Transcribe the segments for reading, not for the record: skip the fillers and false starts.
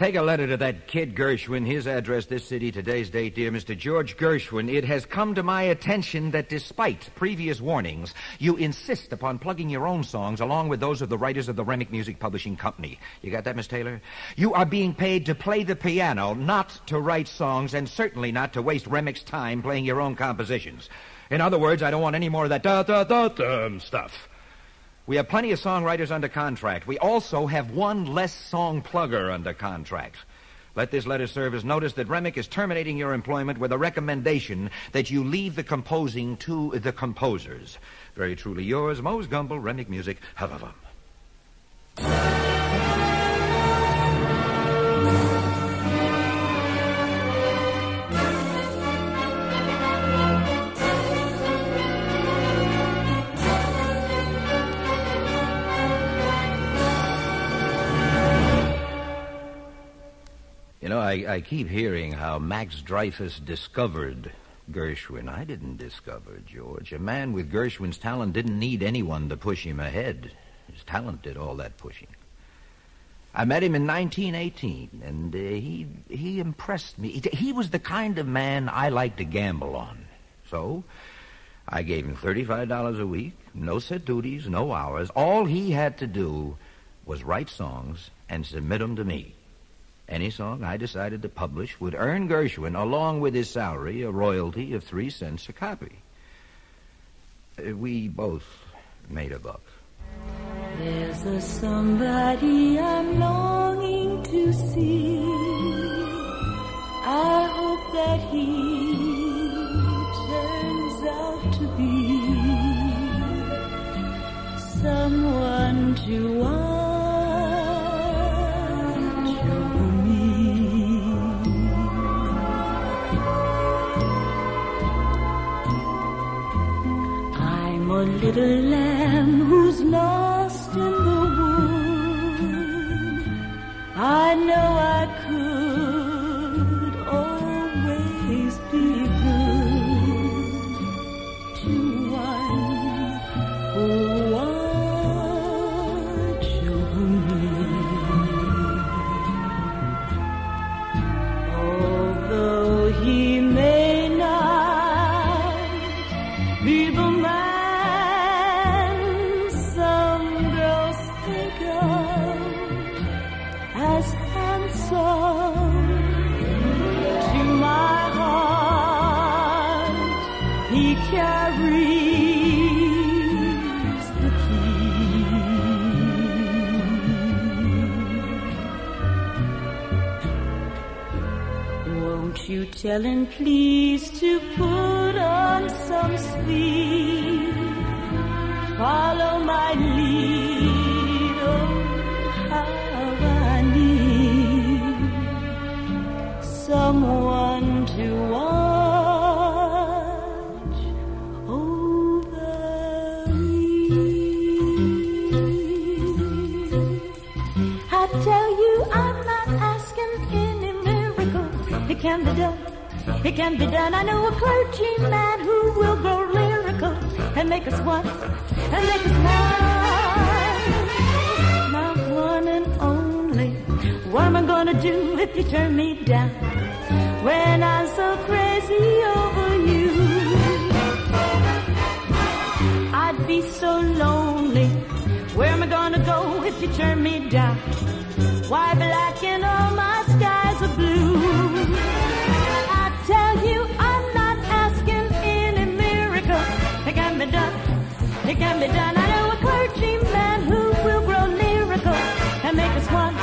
Take a letter to that kid Gershwin. His address, this city, today's date, dear Mr. George Gershwin. It has come to my attention that despite previous warnings, you insist upon plugging your own songs along with those of the writers of the Remick Music Publishing Company. You got that, Miss Taylor? You are being paid to play the piano, not to write songs, and certainly not to waste Remick's time playing your own compositions. In other words, I don't want any more of that stuff. We have plenty of songwriters under contract. We also have one less song plugger under contract. Let this letter serve as notice that Remick is terminating your employment with a recommendation that you leave the composing to the composers. Very truly yours, Mose Gumble, Remick Music. Havavum. You know, I keep hearing how Max Dreyfus discovered Gershwin. I didn't discover George. A man with Gershwin's talent didn't need anyone to push him ahead. His talent did all that pushing. I met him in 1918, and he impressed me. He was the kind of man I like to gamble on. So I gave him $35 a week, no set duties, no hours. All he had to do was write songs and submit them to me. Any song I decided to publish would earn Gershwin, along with his salary, a royalty of 3 cents a copy. We both made a buck. There's a somebody I'm longing to see. I hope that he turns out to be someone to watch. A little lamb who's lost in the wood. I know I could always be good to one who watch over me. Although he may not be the man to my heart, he carries the key. Won't you tell him please to put on some speed, follow my lead, oh how someone to watch over me. I tell you, I'm not asking any miracle. It can be done. It can be done. I know a clergyman who will grow lyrical and make us one, and make us mine. My one and only. What am I gonna do if you turn me down when I'm so crazy over you? I'd be so lonely. Where am I gonna go if you turn me down? Why, black and all my skies are blue. I tell you, I'm not asking any miracle. It can be done. It can be done. I know a clergyman who will grow lyrical and make us one.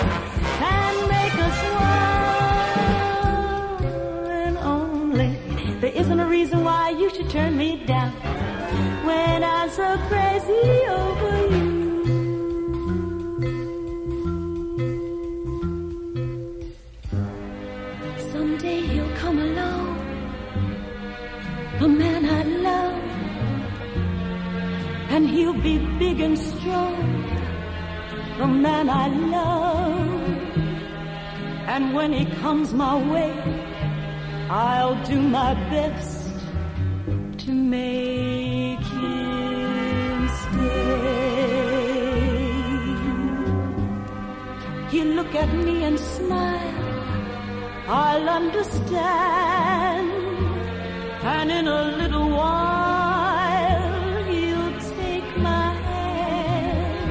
And make us one and only. There isn't a reason why you should turn me down when I'm so crazy over you. Someday he'll come along, a man I love, and he'll be big and strong, the man I love. And when he comes my way, I'll do my best to make him stay. He'll look look at me and smile, I'll understand. And in a little while, he'll take my hand.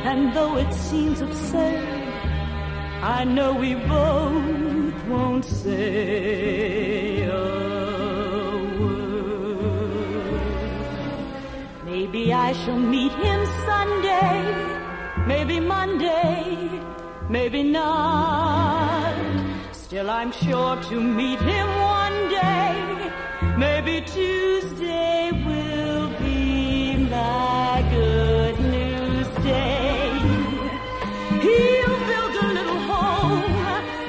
And though it seems absurd, I know we both won't say a word. Maybe I shall meet him Sunday, maybe Monday, maybe not. Still I'm sure to meet him one day. Maybe Tuesday will be my good news day. He'll build a little home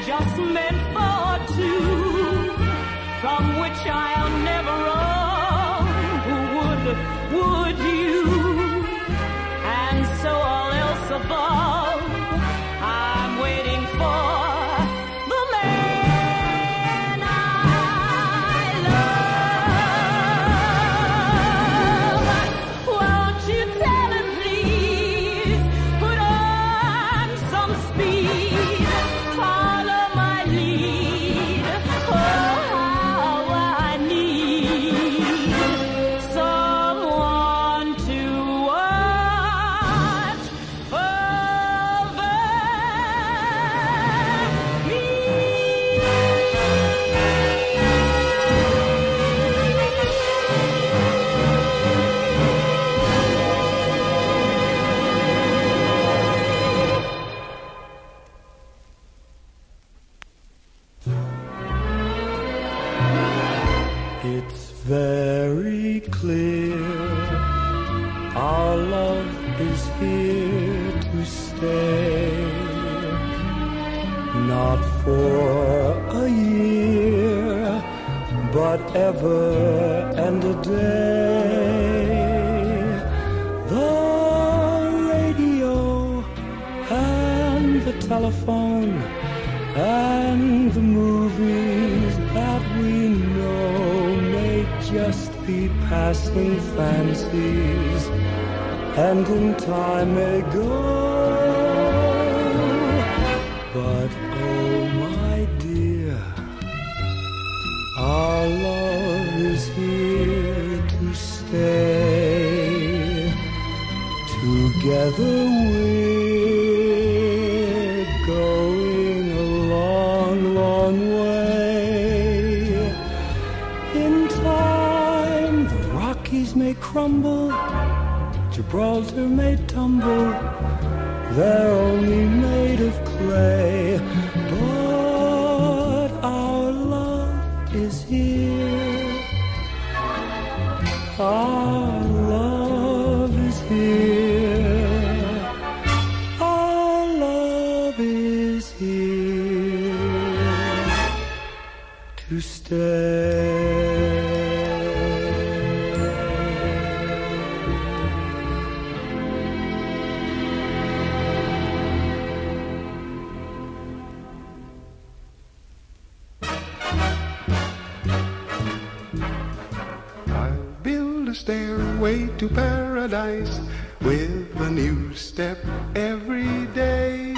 just meant for two, from which I'll never roam. Would you? And so all else above, I'm waiting for the man I love. Won't you tell him, please, put on some speed, follow my lead. Oh, how I need someone to watch over me. It's very clear our love is here to stay, not for a year, but ever and a day. The radio and the telephone and the movies that we know may just be passing fancies, and in time may go. But oh my dear, our love is here to stay. Together we're going a long, long way. In time the Rockies may crumble, Gibraltar may tumble, they're only made of clay. But our love is here. Our love is here. Our love is here to stay. A stairway to paradise with a new step every day.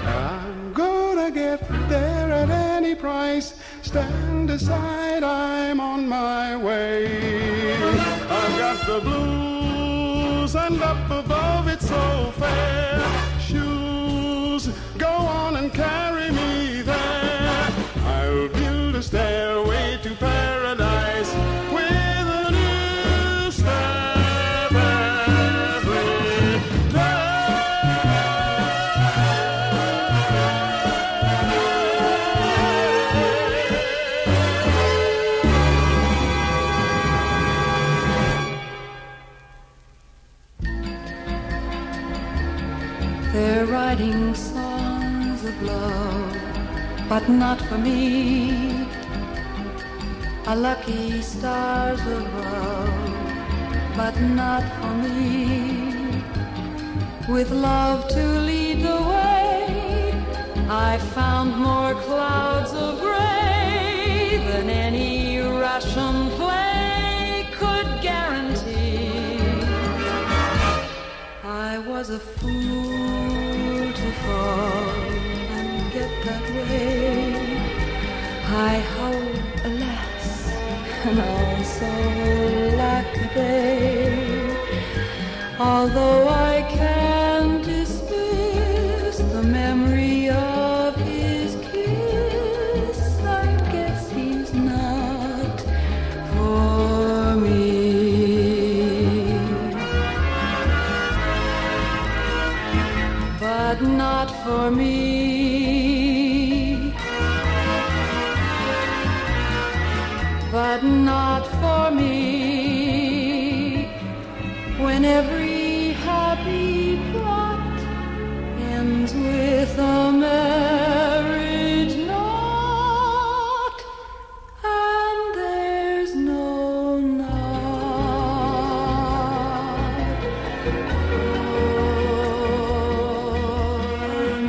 I'm gonna get there at any price. Stand aside, I'm on my way. I've got the blues, and up above it's so fair. Shoes, go on and carry me there. I'll build a stairway to paradise with They're writing songs of love, but not for me. A lucky stars above, but not for me. With love to lead the way, I found more clouds of gray than any Russian play could guarantee. I was a fool to fall and get that way. I howl, alas, and also lack a day. Although I can dismiss the memory of his kiss, I guess he's not for me. But not for me. But not for me. When every happy plot ends with a marriage knot, and there's no knot for me.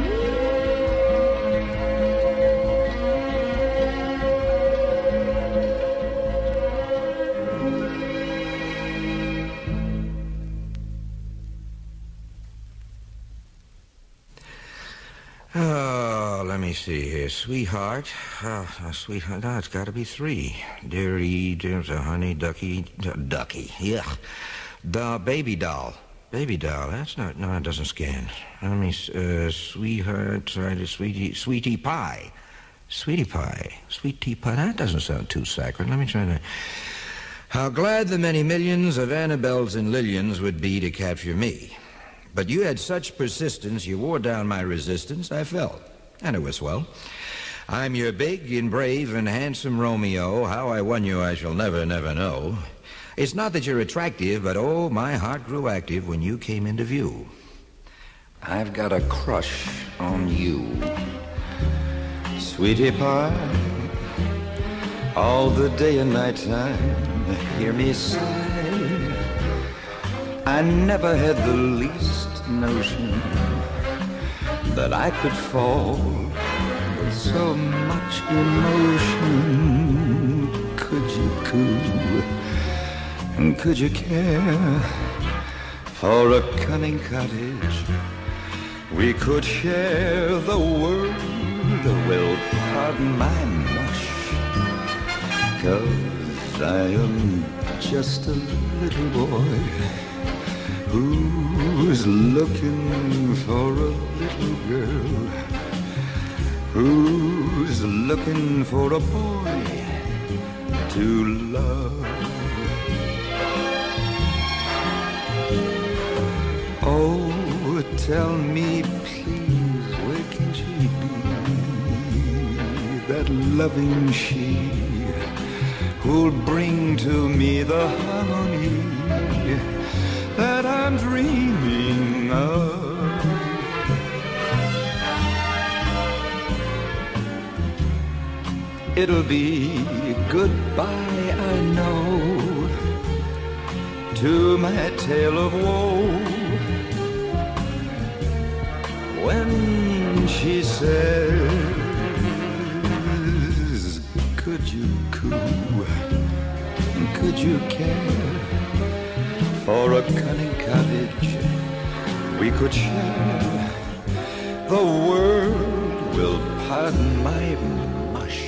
Oh, let me see here. Sweetheart. Sweetheart. No, it's got to be 3. Dearie, there's a honey, ducky. Yeah. The baby doll. Baby doll. That's not. No, it doesn't scan. Let me. Sweetheart. Try to sweetie pie. Sweetie pie. Sweetie pie. That doesn't sound too saccharine. Let me try that. How glad the many millions of Annabelles and Lillians would be to capture me. But you had such persistence, you wore down my resistance, I fell. And it was swell. I'm your big and brave and handsome Romeo. How I won you I shall never, never know. It's not that you're attractive, but oh, my heart grew active when you came into view. I've got a crush on you. Sweetie pie, all the day and night time, hear me sigh. I never had the least notion that I could fall with so much emotion. Could you coo and could you care for a cunning cottage? We could share the world. Well, pardon my mush, 'cause I am just a little boy who's looking for a little girl, who's looking for a boy to love. Oh, tell me, please, where can she be? That loving she who'll bring to me the harmony that I'm dreaming of. It'll be goodbye, I know, to my tale of woe, when she says, could you coo, could you care for a cunning cottage we could share? The world will pardon my mush,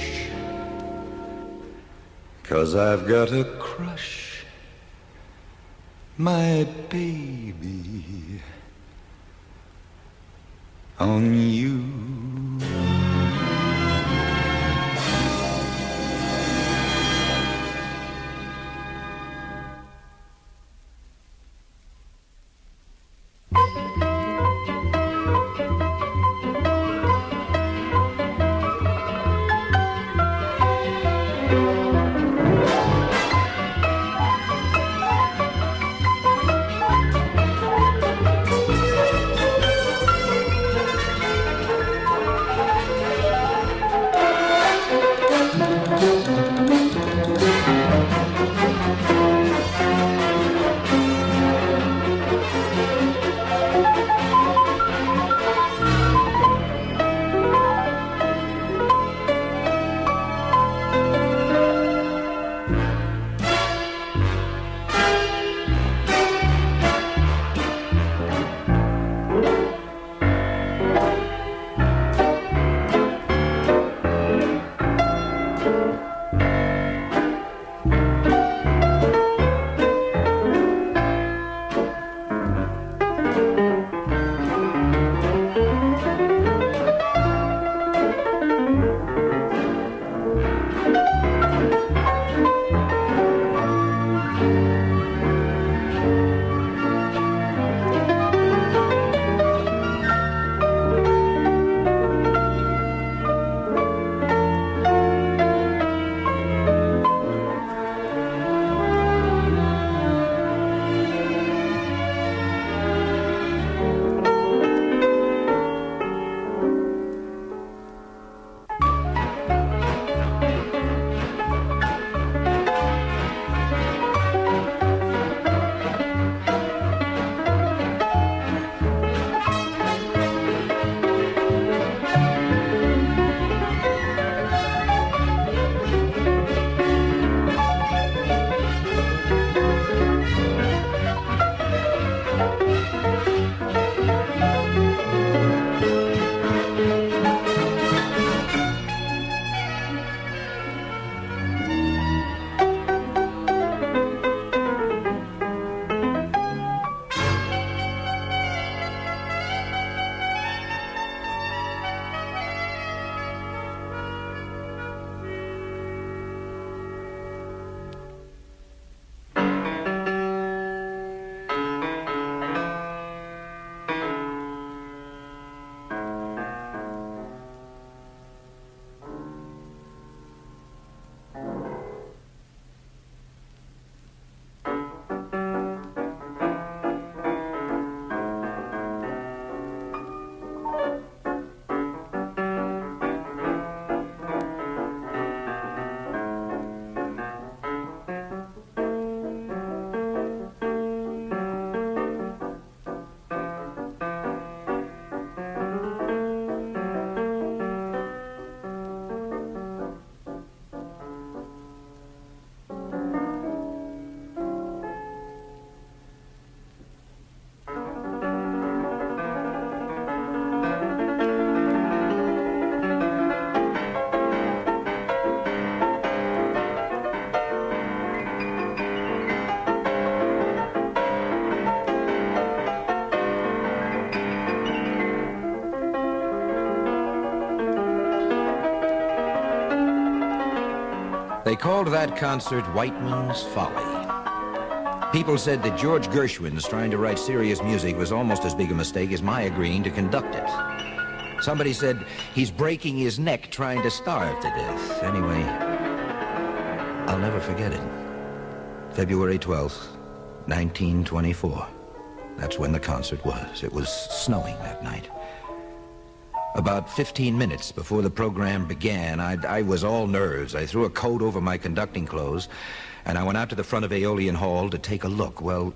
'cause I've got a crush, my baby, on you. They called that concert Whiteman's Folly. People said that George Gershwin's trying to write serious music was almost as big a mistake as my agreeing to conduct it. Somebody said he's breaking his neck trying to starve to death. Anyway, I'll never forget it. February 12th, 1924. That's when the concert was. It was snowing that night. About 15 minutes before the program began, I was all nerves. I threw a coat over my conducting clothes, and I went out to the front of Aeolian Hall to take a look. Well,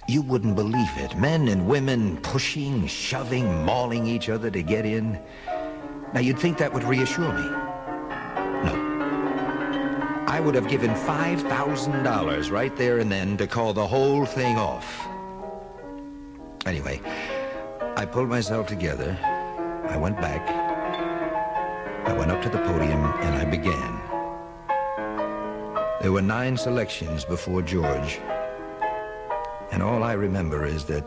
you wouldn't believe it. Men and women pushing, shoving, mauling each other to get in. Now, you'd think that would reassure me. No. I would have given $5,000 right there and then to call the whole thing off. Anyway, I pulled myself together. I went back. I went up to the podium and I began. There were 9 selections before George. And all I remember is that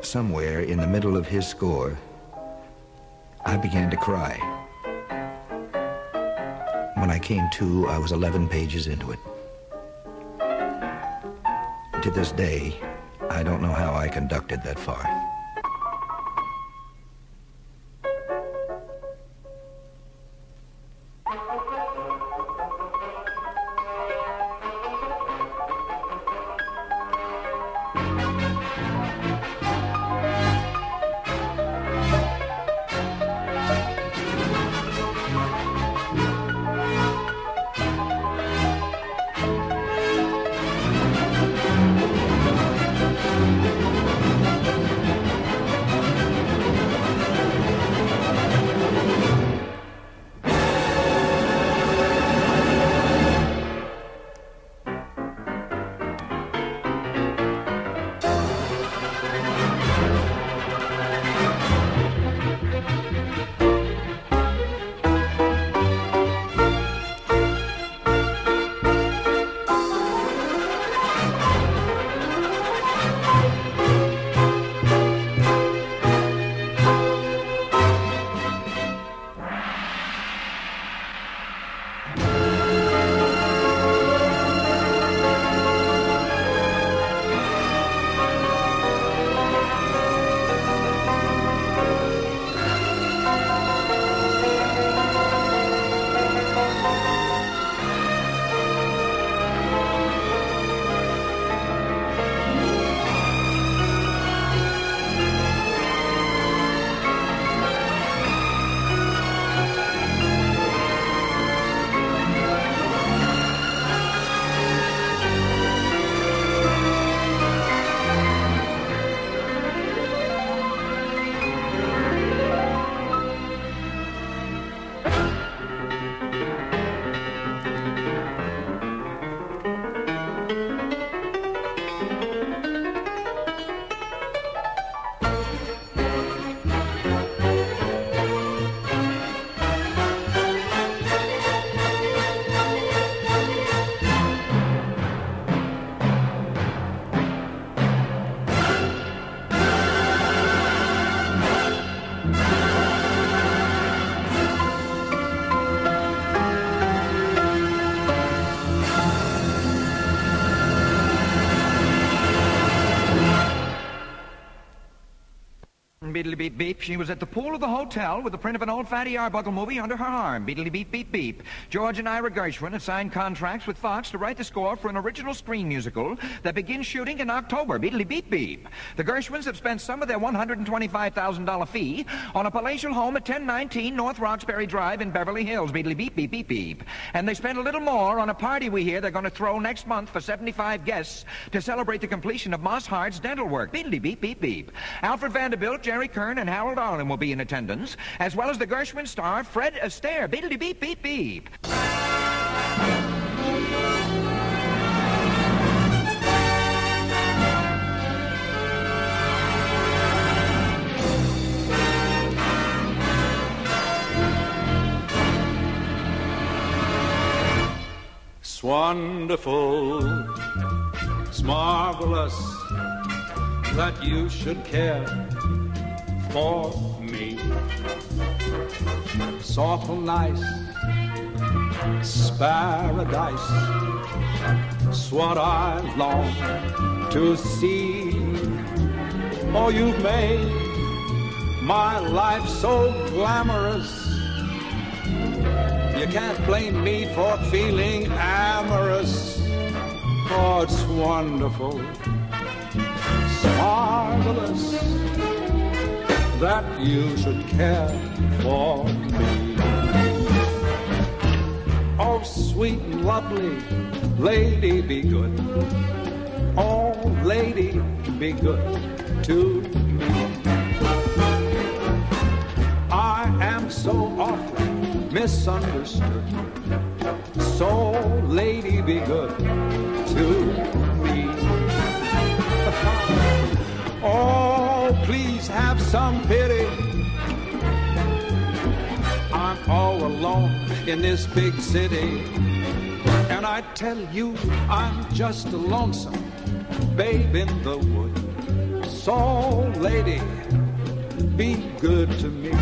somewhere in the middle of his score, I began to cry. When I came to, I was 11 pages into it. To this day, I don't know how I conducted that far. Beedly beep beep. She was at the pool of the hotel with the print of an old Fatty Arbuckle movie under her arm. Beedly beep beep beep. George and Ira Gershwin have signed contracts with Fox to write the score for an original screen musical that begins shooting in October. Beedly beep beep. The Gershwins have spent some of their $125,000 fee on a palatial home at 1019 North Roxbury Drive in Beverly Hills. Beedly beep beep beep beep. And they spent a little more on a party we hear they're going to throw next month for 75 guests to celebrate the completion of Moss Hart's dental work. Beedly beep beep beep. Alfred Vanderbilt, Jerry Kern, and Harold Arlen will be in attendance, as well as the Gershwin star Fred Astaire. Beedly beep beep beep. SWonderful, SMarvelous, that you should care for me. So awful nice paradise. It's what I long to see. Oh, you've made my life so glamorous. You can't blame me for feeling amorous. Oh, it's wonderful, it's marvelous that you should care for me. Oh, sweet and lovely lady, be good. Oh, lady, be good to me. I am so awfully misunderstood. So, lady, be good to me. Oh, please have some pity. I'm all alone in this big city, and I tell you, I'm just a lonesome babe in the wood. So, lady, be good to me.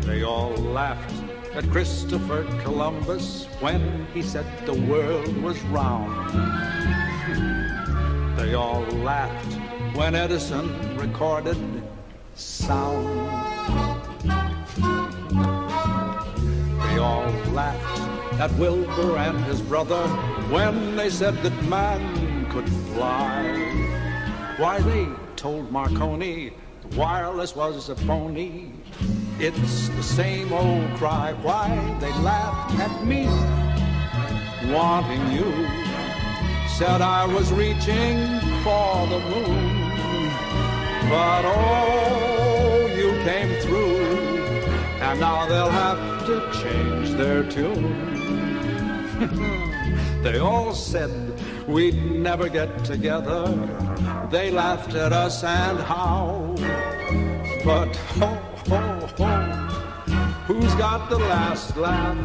They all laughed at Christopher Columbus when he said the world was round. They all laughed when Edison recorded sound. They all laughed at Wilbur and his brother when they said that man could fly. Why, they told Marconi the wireless was a phony. It's the same old cry. Why, they laughed at me wanting you. Said I was reaching for the moon. But oh, you came through, and now they'll have to change their tune. They all said we'd never get together. They laughed at us and how. But ho, ho, ho, who's got the last laugh?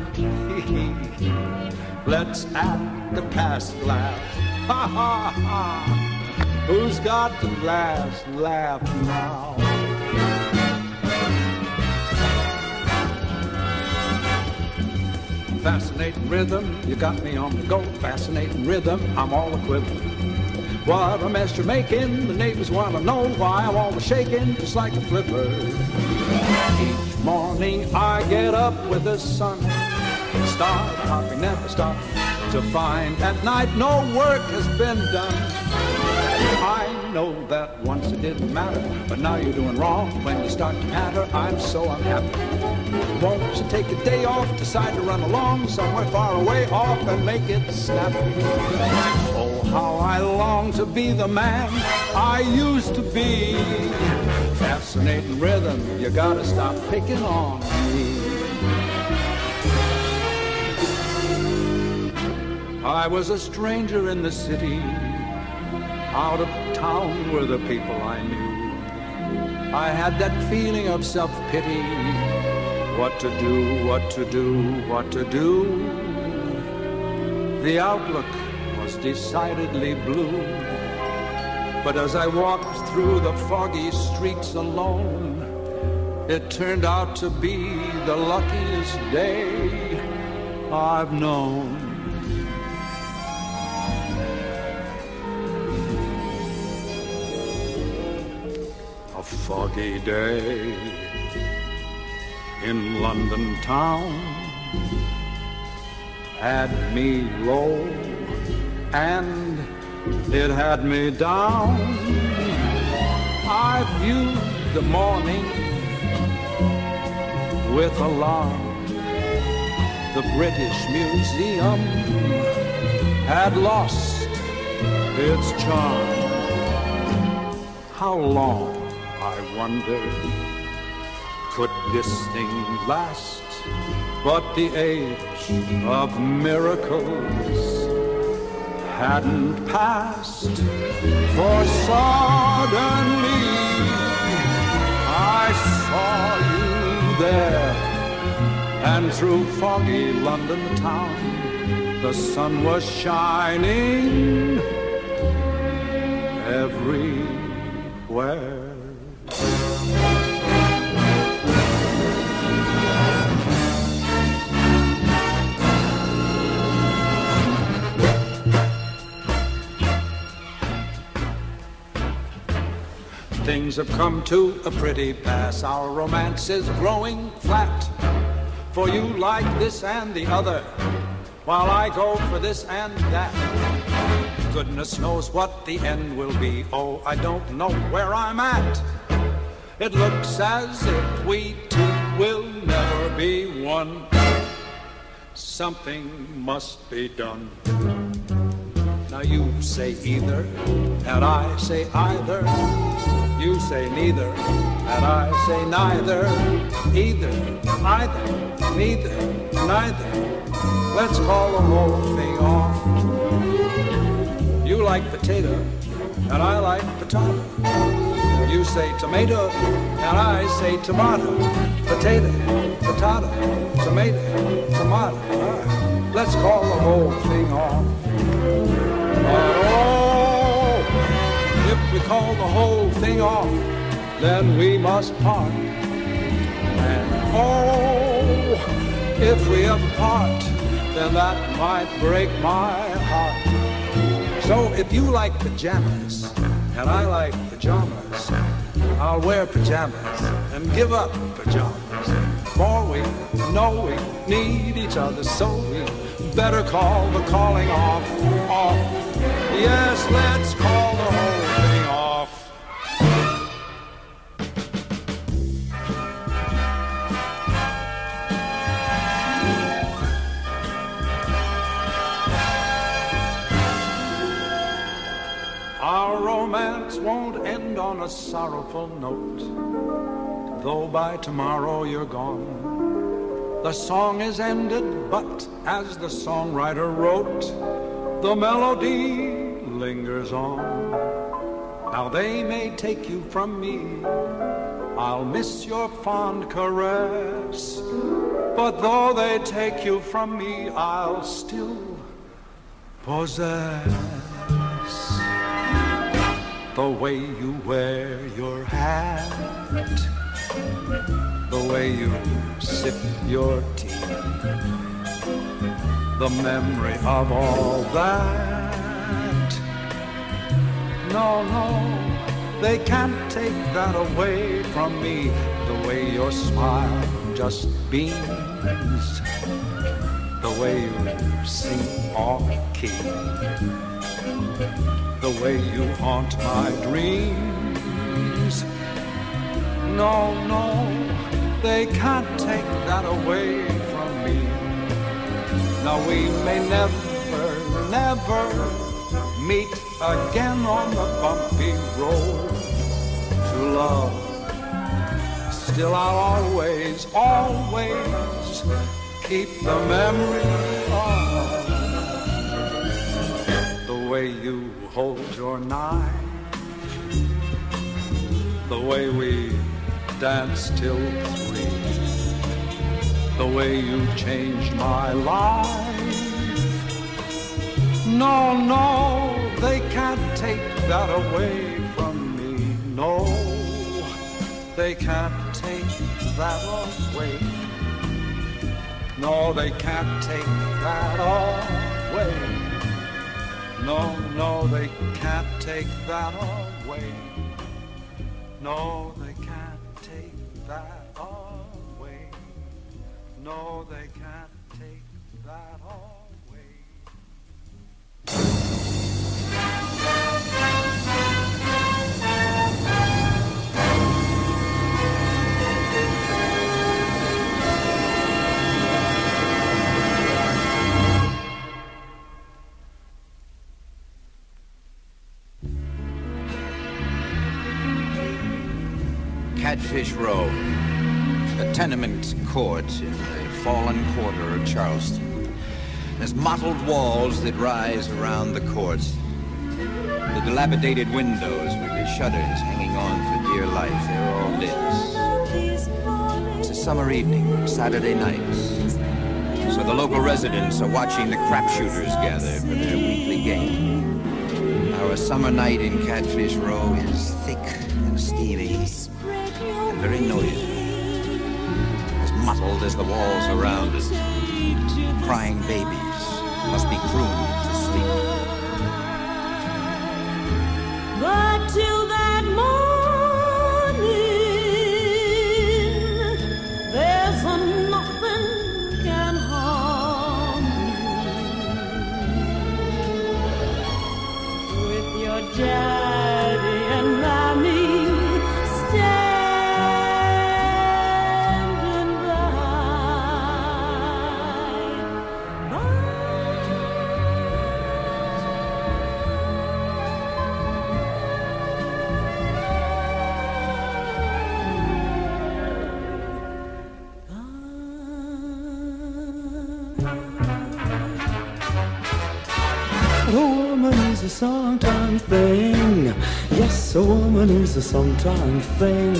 Let's at the past laugh. Ha, ha, ha. Who's got the last laugh now? Fascinating rhythm, you got me on the go. Fascinating rhythm, I'm all a-quiver. What a mess you're making, the neighbors want to know why I'm always shaking just like a flipper. Each morning I get up with the sun, start hopping, never stop, to find at night no work has been done. I know that once it didn't matter, but now you're doing wrong when you start to patter. I'm so unhappy. Won't you take a day off, decide to run along somewhere far away off and make it snappy? Oh, how I long to be the man I used to be. Fascinating rhythm, you gotta stop picking on me. I was a stranger in the city. Out of town were the people I knew. I had that feeling of self-pity. What to do, what to do, what to do. The outlook was decidedly blue. But as I walked through the foggy streets alone, it turned out to be the luckiest day I've known. Foggy day in London town had me low and it had me down. I viewed the morning with alarm. The British Museum had lost its charm. How long, I wonder, could this thing last? But the age of miracles hadn't passed, for suddenly I saw you there, and through foggy London town the sun was shining everywhere. Things have come to a pretty pass. Our romance is growing flat. For you like this and the other, while I go for this and that. Goodness knows what the end will be. Oh, I don't know where I'm at. It looks as if we two will never be one. Something must be done. Now you say either, and I say either. You say neither, and I say neither. Either, either, neither, neither. Let's call the whole thing off. You like potato, and I like potato. You say tomato, and I say tomato. Potato, potato, tomato, tomato. Let's call the whole thing off. Oh, if we call the whole thing off, then we must part. And oh, if we ever part, then that might break my heart. So if you like pajamas, and I like pajamas, I'll wear pajamas and give up pajamas. For we know we need each other, so we better call the calling off. Yes, let's call the whole thing off. Our romance won't end on a sorrowful note, though by tomorrow you're gone. The song is ended, but as the songwriter wrote, the melody lingers on. Now they may take you from me, I'll miss your fond caress, but though they take you from me, I'll still possess the way you wear your hat, the way you sip your tea, the memory of all that. No, no, they can't take that away from me. The way your smile just beams, the way you sing off key, the way you haunt my dreams. No, no, they can't take that away from me. Now we may never, never meet again on the bumpy road to love. Still I'll always, always keep the memory of the way you hold your knife, the way we dance till 3, the way you changed my life. No, no, they can't take that away from me. No, they can't take that away. No, they can't take that away. No, no, they can't take that away. No, they can't take that away. No, they can't take that away. Catfish Row, a tenement court in the fallen quarter of Charleston. There's mottled walls that rise around the court. The dilapidated windows with their shutters hanging on for dear life, they're all lit. It's a summer evening, Saturday night. So the local residents are watching the crapshooters gather for their weekly game. Our summer night in Catfish Row is thick and steamy and very noisy, as mottled as the walls around us. Crying babies must be crooned to sleep. But till that morning Daddy and Mommy standing by. A woman is a sometime thing. Yes, a woman is a sometime thing.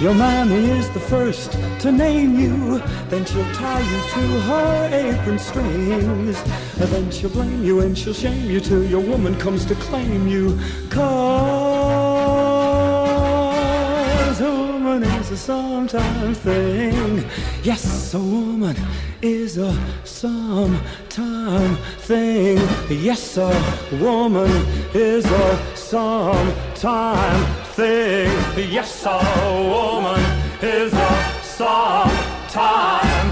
Your mammy is the first to name you, then she'll tie you to her apron strings. And then she'll blame you and she'll shame you till your woman comes to claim you. 'Cause a woman is a sometime thing. Yes, a woman is a sometime thing. Yes, a woman is a sometime thing. Yes, a woman is a sometime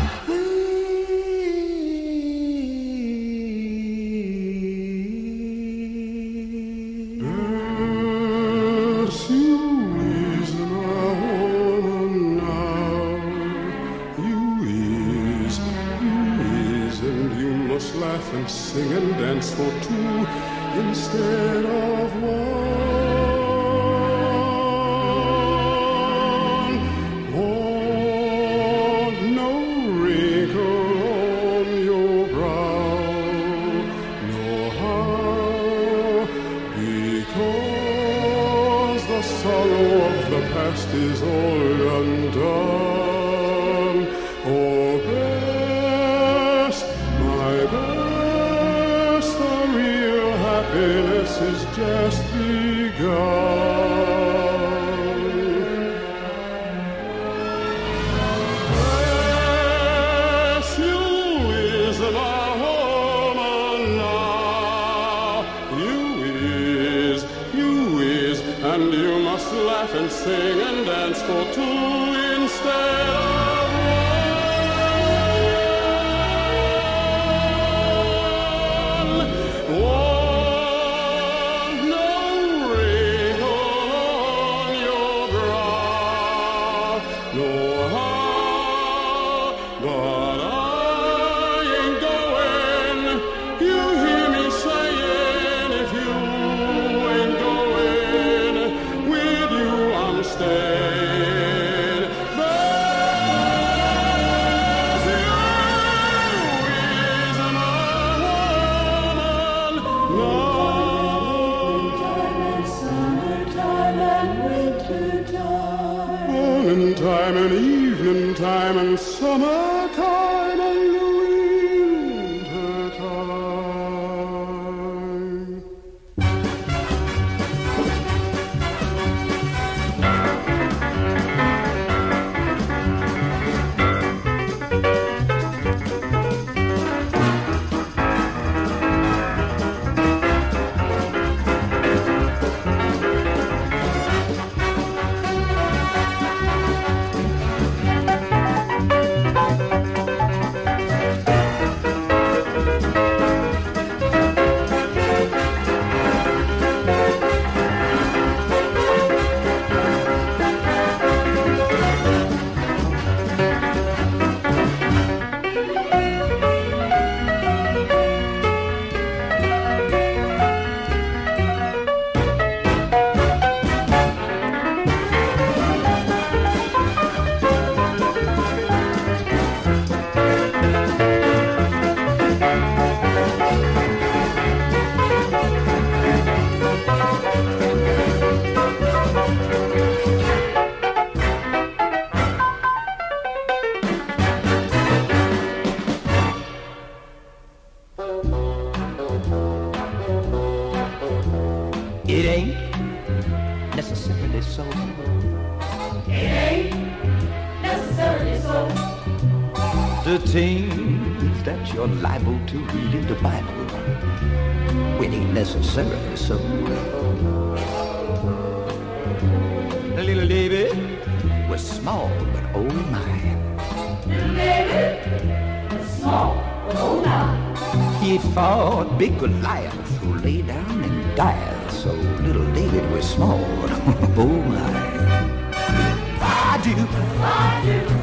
laugh and sing and dance for two instead of one. Oh, no wrinkle on your brow, no how, because the sorrow of the past is all undone. Oh, happiness is just begun. Yes, you is a woman now. You is, and you must laugh and sing and dance for two instead of time and evening time and summertime and winter time. It ain't necessarily so. It ain't necessarily so. The things that you're liable to read in the Bible, it ain't necessarily so. Little David was small, but oh my. Little David was small, but oh my. he fought big Goliath, who lay down and died, so little David was small. Oh my. Ba-do,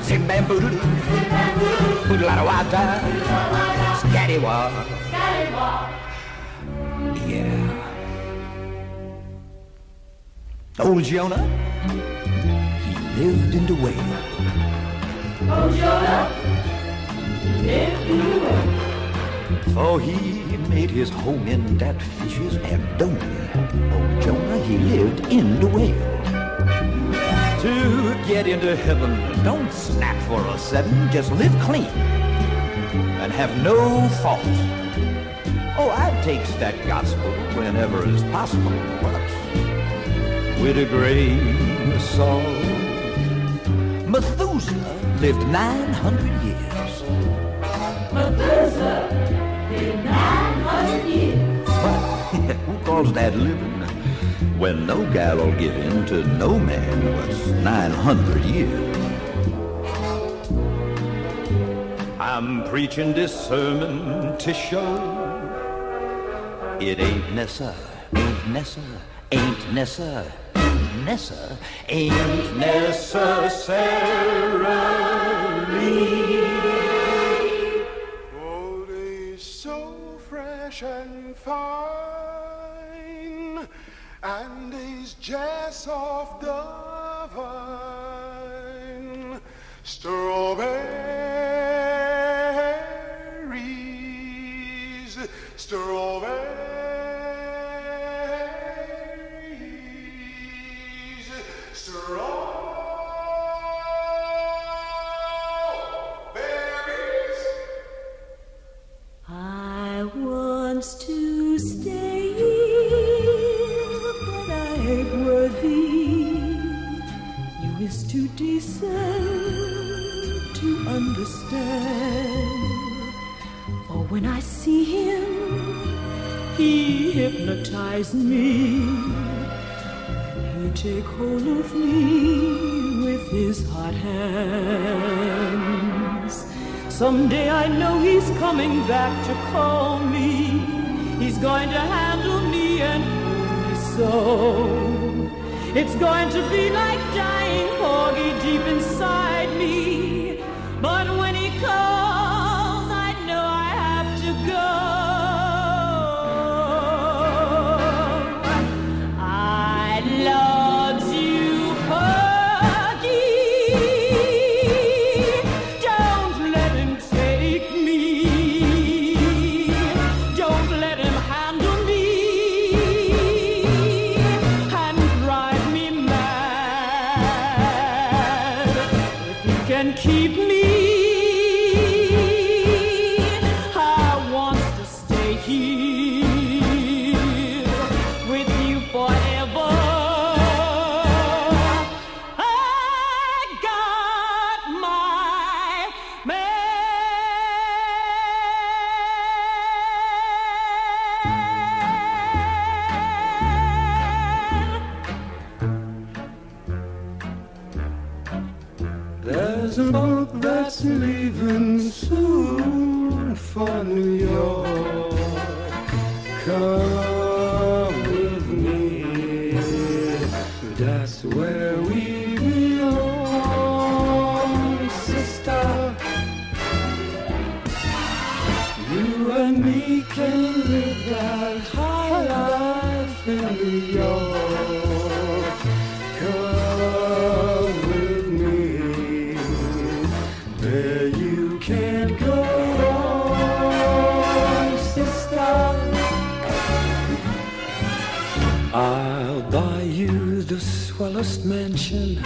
sing bam boo doo doo, put a lot of water, scatty-wah. Yeah. Old Jonah, he lived in the whale. Oh, Jonah, lived in the whale. For he made his home in that fish's abdomen. Old Jonah, he lived in the whale. To get into heaven, don't snap for a seven, just live clean and have no fault. Oh, I'd take that gospel whenever is possible, but with a grain of salt. Methuselah lived 900 years. Methuselah lived 900 years. But who calls that living when no gal'll give in to no man what's 900 years? I'm preaching this sermon to show it ain't Nessa, ain't Nessa, ain't Nessa, Nessa, ain't necessarily. Gold is so fresh and fine, and is just off the vine. Strawberries, strawberries, strawberries. I wants to stay here, but I ain't worthy. You is too decent to understand. For when I see him, he hypnotize me. He take hold of me with his hot hands. Someday I know he's coming back to call me. He's going to handle me and hold me so. It's going to be like dying Porgy deep inside me. But when he calls, I know I have to go. I love you, Porgy. Don't let him take me. Don't let him handle me and drive me mad. If he can keep me, I want to stay here with you forever. I got my man. There's a boat that's leaving soon for New York. Come with me, that's where we belong, sister. You and me can live that high life in New York. Come with me, there you can't go wrong, sister. I'll buy you the swellest mansion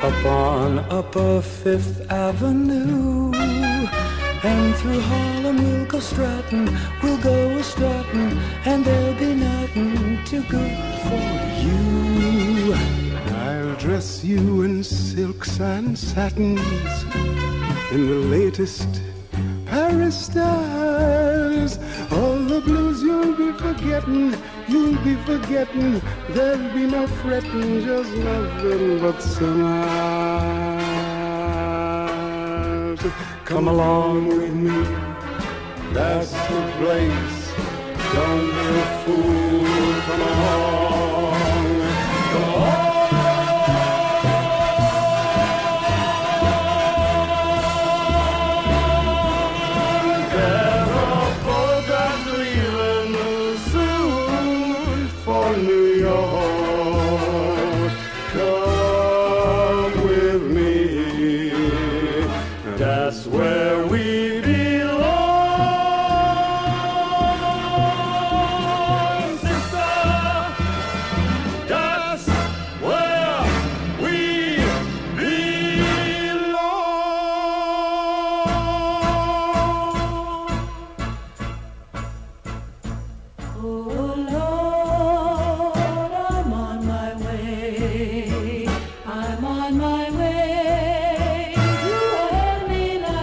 up on Upper Fifth Avenue. And through Harlem we'll go strutting, we'll go a-strutting, and there'll be nothing too good for you. I'll dress you in silks and satins, in the latest Paris styles. All the blues you'll be forgetting, there'll be no fretting, just nothing but smiles. Come along with me, that's the place. Don't be a fool, come along, come on. There's a boat that's leaving soon for New York. Come with me, that's where we belong. Sister, that's where we belong. Oh Lord, I'm on my way. I'm on my way. You help me now.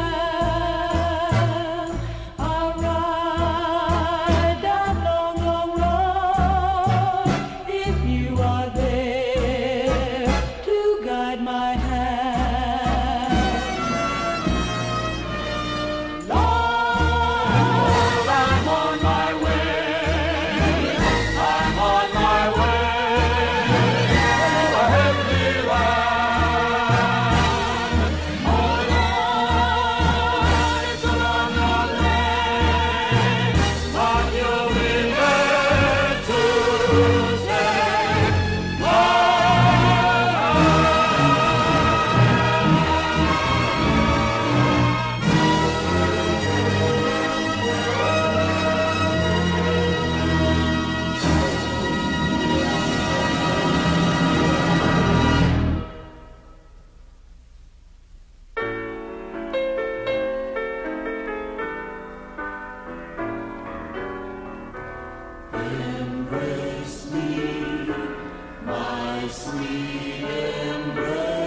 I'll ride that long, long road if you are there to guide my hand. Lord, I'm on my way. I'm on my way to a heavenly land. Oh Lord, it's a long, long way, but you'll be there to save my Embrace me, my sweet embrace.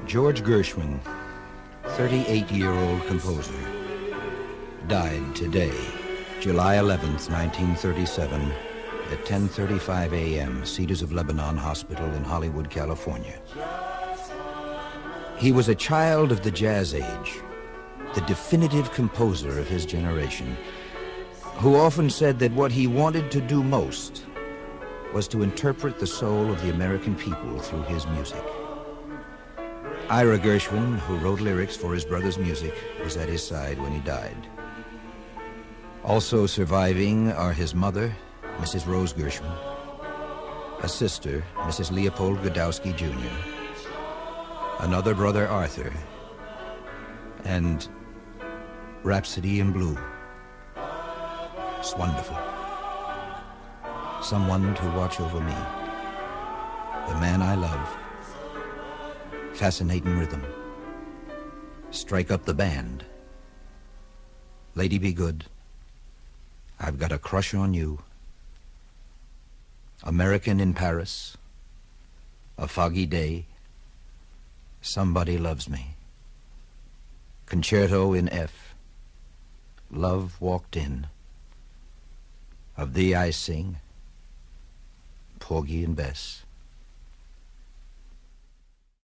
George Gershwin, 38-year-old composer, died today, July 11th, 1937, at 10:35 a.m., Cedars of Lebanon Hospital in Hollywood, California. He was a child of the jazz age, the definitive composer of his generation, who often said that what he wanted to do most was to interpret the soul of the American people through his music. Ira Gershwin, who wrote lyrics for his brother's music, was at his side when he died. Also surviving are his mother, Mrs. Rose Gershwin, a sister, Mrs. Leopold Godowski Jr., another brother, Arthur, and Rhapsody in Blue, SWonderful, someone to watch over me, the man I love, fascinating rhythm, strike up the band, Lady Be Good, I've got a crush on you, American in Paris, A Foggy Day, Somebody Loves Me, Concerto in F, Love Walked In, Of Thee I Sing, Porgy and Bess.